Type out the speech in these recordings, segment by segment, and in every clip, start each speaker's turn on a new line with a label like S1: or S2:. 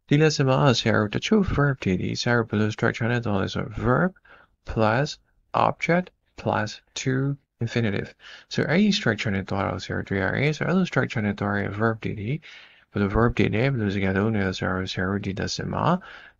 S1: ဒီ lesson မှာဆရာတို့တချို့ verb တွေဒီဆရာတို့ဘယ်လို structure နဲ့သွားလဲဆိုတော့ verb plus object plus to infinitive ဆိုတော့အဲ့ဒီ structure နဲ့သွားတော့ဆရာတို့တွေ့ရတယ်ဆိုတော့အဲ့လို structure နဲ့သွားရ verb တွေဒီဘယ်လို verb တွေနဲ့ဘယ်လိုစကားလုံးတွေလဲဆိုတော့ဆရာတို့ဒီ lesson မှာ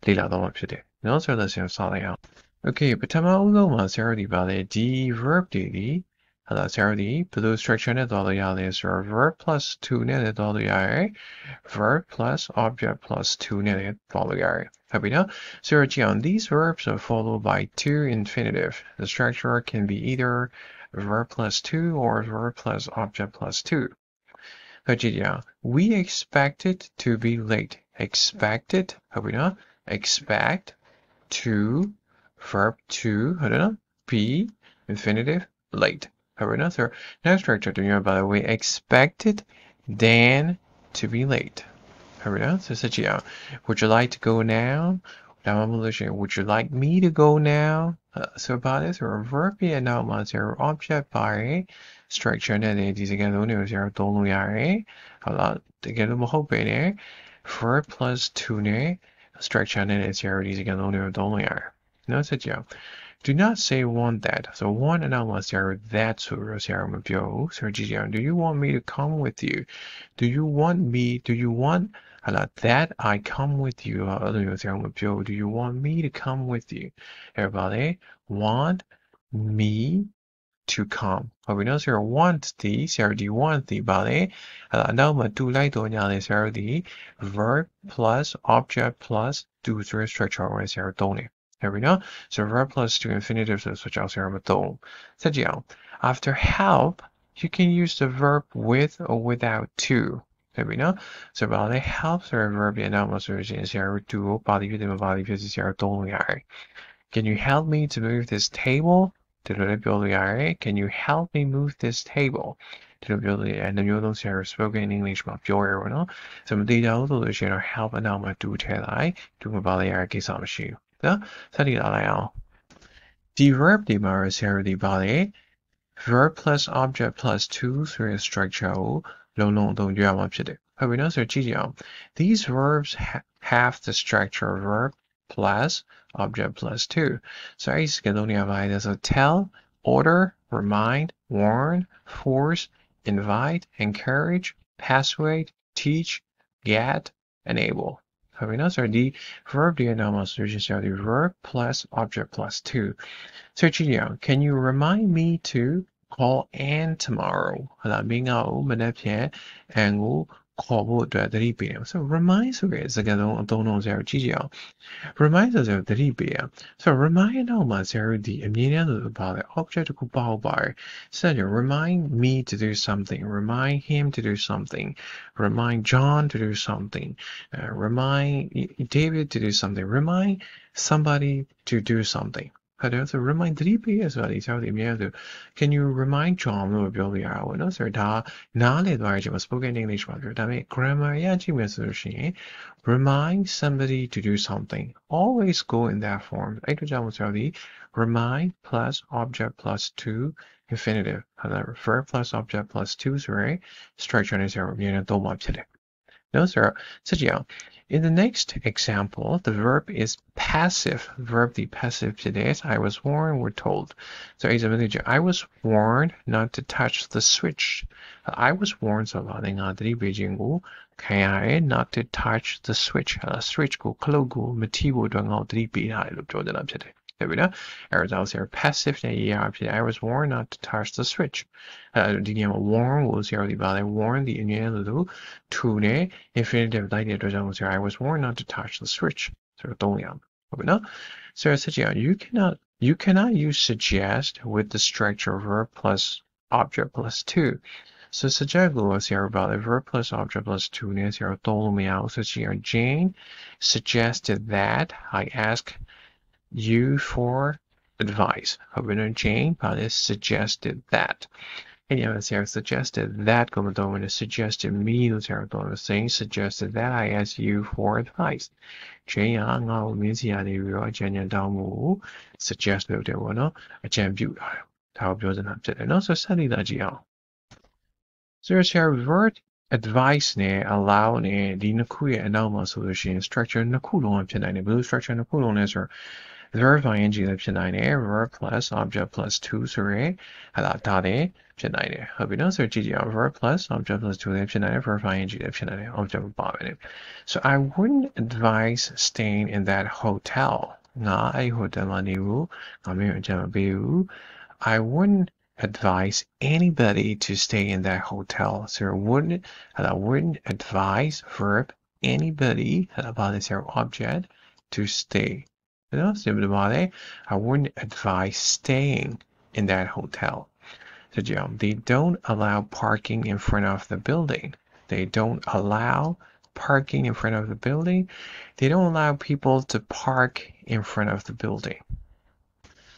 S1: လေ့လာတော့မှာဖြစ်တယ်နော်ဆိုတော့ lesson စလိုက်အောင် okay ပထမဦးဆုံးမှာဆရာတို့ဒီပါလေဒီ verb တွေဒီဟာလာဆရာတို့ဒီဘယ်လို structure နဲ့သွားလို့ရလဲဆိုတော့ verb plus to နဲ့လည်းသွားလို့ရတယ် verb plus object plus to နဲ့လည်းသွားလို့ရတယ်ဟုတ်ပြီနော် so these verbs are followed by to infinitive the structure can be either verb plus to or verb plus object plus to we expected to be late expected ဟုတ်ပြီနော် expect to verb to be infinitive late so next structure by the way expected then to be late so would you like to go now would you like me to go now so about this or a verb and now or object by structure နဲ့ဒီစကားလုံးတွေကိုဆရာတို့သုံးလို့ရတယ်ဟုတ်လားတကယ်လို့မဟုတ်ပဲね verb plus to နဲ့ structure နဲ့ဆရာတို့ဒီစကားလုံးတွေကိုသုံးလို့ရတယ်နော်ဆက်ကြည့်အောင် do not say want that so want အနောက်မှာဆရာတို့ that ဆိုတော့ဆရာတို့မပြောဘူးဆိုတော့ကြည့်ကြအောင် do you want me to come with you do you want that I come with youအဲ့လိုဆရာတို့မပြောဘူး do you want me to come with you everybody want me to come ဟုတ်ပြီနော်ဆရာ want ဒီဆရာဒီ want ဒီပါလေအနောက်မှာတူလိုက်တော့ညာလေဆရာဒီ verb plus object plus to ဆိုတဲ့ structure ကိုဆရာသုံးတယ်ဟုတ်ပြီနော် so verb plus to infinitive ဆိုကြောင့်ဆရာမသုံးဆက်ကြည့်အောင် after help you can use the verb with or without to ဟုတ်ပြီနော် so ပါလေ help ဆိုတဲ့ verb ရဲ့နောက်မှာဆိုရင်ဆရာတို့ to ကိုပါဠိဖြစ်တယ်မပါဠိဖြစ်စီဆရာသုံးလို့ရတယ် can you help me to move this table can you help me move this table ဒီလိုပြောလို့ရတယ်နှမျိုးလုံးဆရာ spoken English မှာပြောရပါတော့ဆိုမသိကြဘူးဆိုလို့ရှိရင်တော့ help အနောက်မှာတူထည့်လိုက်တူမပါလေရကိစ္စမရှိဘူးနော်ဆက်ကြည့်လိုက်အောင်ဒီ verb ဒီမှာဆရာဒီပါလေ verb plus object plus to ဆိုတဲ့ structure ကိုလုံးလုံးအသုံးပြုရမှာဖြစ်တယ်ဟုတ်ပြီနော်ဆိုကြည့်ကြအောင် these verbs have the structure verb plus object plus to so I can only have so tell order remind warn force invite encourage persuade teach get enable have we not so the verb the the verb plus object plus to so can you remind me to call Anne tomorrow being out andခေါ်ဖို့အတွက်သတိပေးတယ် so remind ဆိုတဲ့စကားလုံးအသုံးလုံးဆရာကြည့်ကြအောင် remind ဆိုတဲ့သတိပေးရ so remind နောက်မှာဆရာတို့ဒီအမြင်နဲ့ဆိုပါလေ object တစ်ခုပေါက်ပါတယ်ဆက်ကြ remind me to do something remind him to do something remind John to do something remind David to do something remind somebody to do something so remind သတိပေးရဆိုတာဒီဆရာတို့အများဆို can you remind John လို့ပြောလို့ရတာပေါ့နော်ဆိုတော့ဒါနားလည်သွားရခြင်း spoken English မှာပြောဒါပေမဲ့ grammar အရကြည့်မယ်ဆိုလို့ရှိရင် remind somebody to do something always go in that form အဲ့တို့ကြောင့်ဆရာတို့ remind plus object plus to infinitive ဟာလား verb plus object plus to ဆိုရယ် structure နဲ့ဆရာတို့အမြဲတမ်းသုံးမှာဖြစ်တယ်နော်ဆိုတော့ဆက်ကြည့်အောင်In the next example, the verb is passive. Verb the passive today. I was warned, we're told. So I was warned not to touch the switch. I was warned so not to touch the switch. Switch go close go matibo doang out there we go. Errors here passive I was warned not to touch the switch. Warn was here warn the to infinitive I was warned not to touch the switch. So you cannot use suggest with the structure verb plus object plus to. So suggest was here about a verb plus object plus to here told me out. So Jane suggested that I ask you for advice. Jane probably suggested that. And suggested that suggested me saying suggested that I ask you for advice. Jane suggest လုပ်တယ်ပေါ့နော်အကြံပြုတာဒါကိုပြောစမ်းတာဖြစ်တယ်နော်ဆိုဆက်လိုက်ကြည့်အောင် So share verb advice နဲ့ allow နဲ့ဒီနှစ်ခုရဲ့အနောက်မှာဆိုလို့ရှိရင် structure နှစ်ခုလုံးဖြစ်နိုင်တယ်ဘယ်လို structure နှစ်ခုလုံးလဲဆိုတော့ verb ing လည်းဖြစ်နိုင်တယ် verb plus object plus to ဆိုရဲဒါလည်းဖြစ်နိုင်တယ်ဟုတ်ပြီနော်ဆိုတော့ကြည့်ကြည့်အောင် verb plus object plus to လည်းဖြစ်နိုင်တယ် verb ing လည်းဖြစ်နိုင်တယ် object ပါပဲလေ so I wouldn't advise staying in that hotel ငါအဲ့ hotel မှာနေဘူးငါမင်းအကြံမပေးဘူး I wouldn't advise anybody to stay in that hotel so wouldn't advise verb anybody about this object to stay you know, I wouldn't advise staying in that hotel. So, they don't allow parking in front of the building. They don't allow parking in front of the building. They don't allow people to park in front of the building.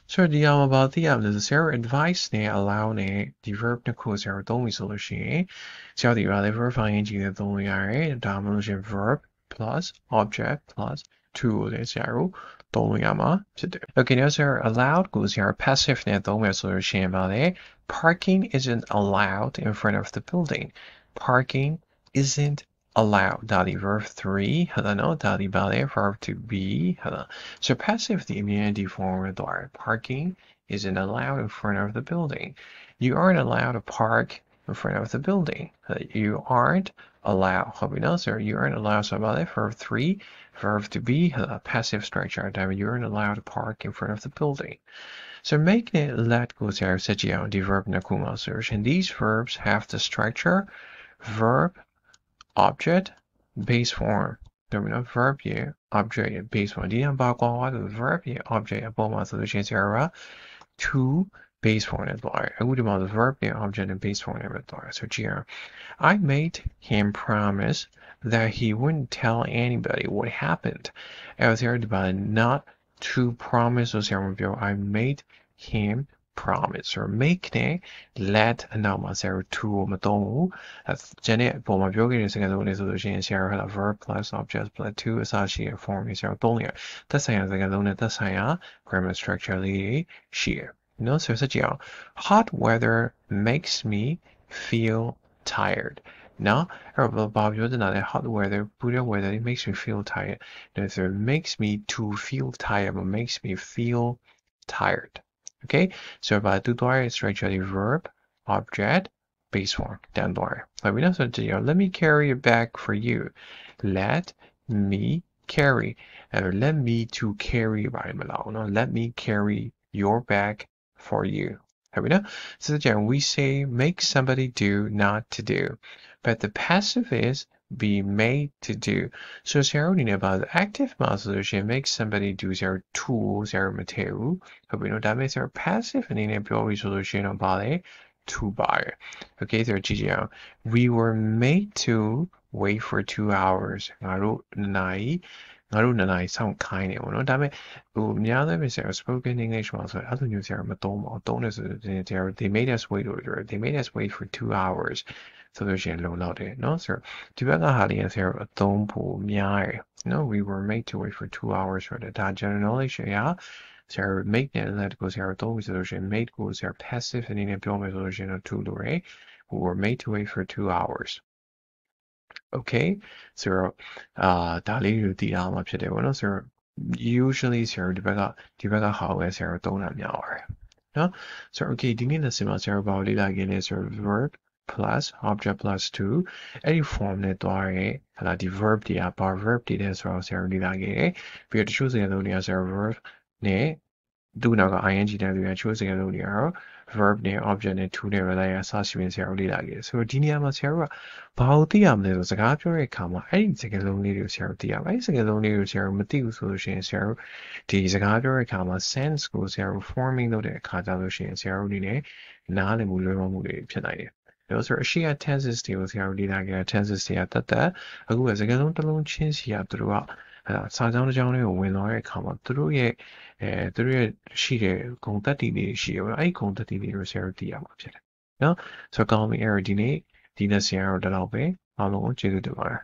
S1: So, about the zero advice နဲ့ allow နဲ့ the verb နှစ်ခုကိုသုံးပြီဆိုလို့ရှိရင်ဆရာဒီပါလေ verb ing နဲ့သုံးလို့ရတယ်ဒါမှမဟုတ်ရင် verb plus object plus to ကိုလည်းဆရာတို့သုံးလို့ရမှာဖြစ်တယ် Okay now sir allowed ကိုဆရာ passive နဲ့သုံးမယ်ဆိုလို့ရှိရင်ပါလေ parking isn't allowed in front of the building parking isn't allowed ဒါဒီ verb 3ဟုတ်လားနော်ဒါဒီပါလေ verb to be ဟုတ်လား so passive ဒီအမြဲတမ်း form ရတော့ parking isn't allowed in front of the building you aren't allowed to park in front of the building you aren't allowedဟုတ်ပြီနော် sir you aren't allowed so about it verb 3 verb to be passive structure you aren't allowed to park in front of the building so make it let goes here such the verb nakuma and these verbs have the structure verb object base form verb here object base form the verb here object solution to base form as well. I would about the verb here object and base form so here I made him promise that he wouldn't tell anybody what happened. I was here about not to promise I made him promise or make ne let နောက်မှာ zero to မသုံးဘူးကျန်တဲ့ပုံမှာပြောခဲ့တဲ့စကားလုံးလေးဆိုလို့ရှိရင် zero က verb plus object plus to အစရှိတဲ့ form တွေ zero သုံးရသက်ဆိုင်ရာစကားလုံးနဲ့သက်ဆိုင်ရာ grammar structure လေးတွေရှိရ no so ဆက်ကြည့်အောင် hot weather makes me feel tired now Bob hot weather Buddha weather it makes me feel tired no so it makes me to feel tired but makes me feel tired okay so about to structure the verb object base form down there let me carry it back for you let me carry let me to carry let me carry your bag for you so we say make somebody do not to do but the passive is be made to do so about the active solution make somebody do their tools their material that makes our passive and in solution about it to buy okay so we were made to wait for 2 hoursငါတို့နှစ်နာရီစောင့်ခိုင်းနေပေါ့နော်ဒါပေမဲ့များသောအားဖြင့် spoken English မှာဆိုအဲ့လိုမျိုးဆရာမသုံးပါဘူးသုံးတယ်ဆိုရင် they made us wait they made us wait for 2 hours ဆိုလို့ရှိရင်လုံလောက်တယ်နော်ဆိုတော့ဒီဘက်ကဟာလေးဆရာအသုံးဖို့များတယ်နော် we were made to wait for 2 hours ဆိုတော့ဒါ general knowledge ရဆရာ make နဲ့ let ကိုဆရာသုံးပြီးဆိုလို့ရှိရင် made ကိုဆရာ passive အနေနဲ့ပြောမယ်ဆိုလို့ရှိရင်တော့ to လို့ရ we were made to wait for 2 hours okay so ဒါလေးတွေတည်ထားမှာဖြစ်တယ်ပေါ့နော်ဆိုတော့ usually ဆရာဒီဘက်ကဟာပဲဆရာသုံးတာများပါတယ်နော်ဆိုတော့ okay ဒီနေ့ lesson မှာဆရာဘာလို့လေ့လာခဲ့လဲဆိုတော့ verb plus object plus to အဲ့ဒီ form နဲ့တွားရဲဒီ verb တွေကဘာ verb တွေလဲဆိုတော့ဆရာလေ့လာခဲ့တယ်ပြီးတော့တချို့စကားလုံးတွေကဆရာ verb နဲ့သူ့နောက်က ing တဲ့လူတွေချိုးစကားလုံးတွေကတော့ verb နဲ့ object နဲ့ to နဲ့ relate အစရှိရင်ဆရာလေ့လာခဲ့တယ်ဆိုတော့ဒီနေရာမှာဆရာကဘာလို့သိရမလဲဆိုစကားပြောတဲ့အခါမှာအဲ့ဒီစကားလုံးလေးတွေကိုဆရာသိရပါအဲ့ဒီစကားလုံးလေးတွေကိုဆရာမသိဘူးဆိုလို့ရှိရင်ဆရာဒီစကားပြောတဲ့အခါမှာ sense ကိုဆရာ forming လုပ်တဲ့အခါကျလို့ရှိရင်ဆရာတို့အနေနဲ့နားလည်မှုလွယ်မှုတွေဖြစ်နိုင်တယ်ဆိုတော့အရှိရ tenses တွေကိုဆရာတို့လေ့လာခဲ့တာ tenses တွေကတတ်အခုကစကားလုံးတစ်လုံးချင်းစီကသူတို့ကစာကြောင်းတစ်ကြောင်းလေးကိုဝင်သွားတဲ့အခါမှာသူတို့ရဲ့ရှိတဲ့ဂုဏ်သတ္တိတွေရှိတယ်ပေါ့အဲ့ဒီဂုဏ်သတ္တိတွေကိုဆရာတို့သိရမှာဖြစ်တယ်နော်ဆိုတော့ကောင်းပြီအဲ့ဒီနေ့ဒီ lesson ကတော့ဒီလောက်ပဲအားလုံးကိုကျေးဇူးတင်ပါတယ်